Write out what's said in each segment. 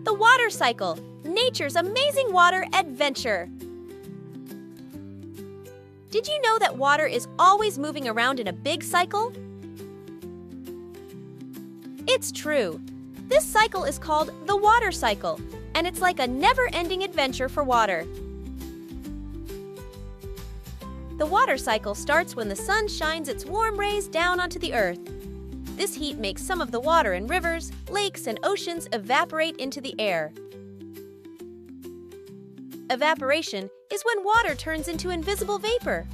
The water cycle, nature's amazing water adventure. Did you know that water is always moving around in a big cycle? It's true. This cycle is called the water cycle, and it's like a never-ending adventure for water. The water cycle starts when the sun shines its warm rays down onto the earth. This heat makes some of the water in rivers, lakes, and oceans evaporate into the air. Evaporation is when water turns into invisible vapor.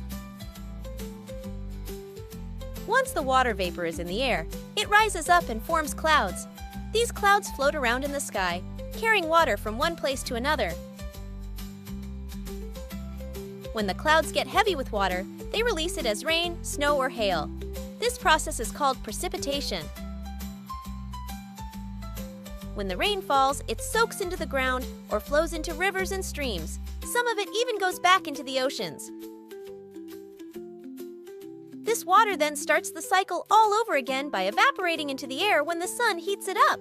Once the water vapor is in the air, it rises up and forms clouds. These clouds float around in the sky, carrying water from one place to another. When the clouds get heavy with water, they release it as rain, snow, or hail. This process is called precipitation. When the rain falls, it soaks into the ground or flows into rivers and streams. Some of it even goes back into the oceans. This water then starts the cycle all over again by evaporating into the air when the sun heats it up.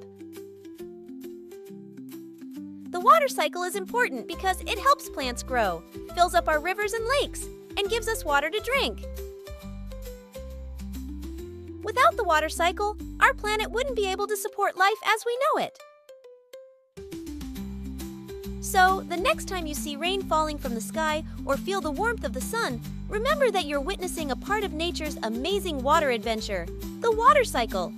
The water cycle is important because it helps plants grow, fills up our rivers and lakes, and gives us water to drink. Without the water cycle, our planet wouldn't be able to support life as we know it. So, the next time you see rain falling from the sky or feel the warmth of the sun, remember that you're witnessing a part of nature's amazing water adventure, the water cycle.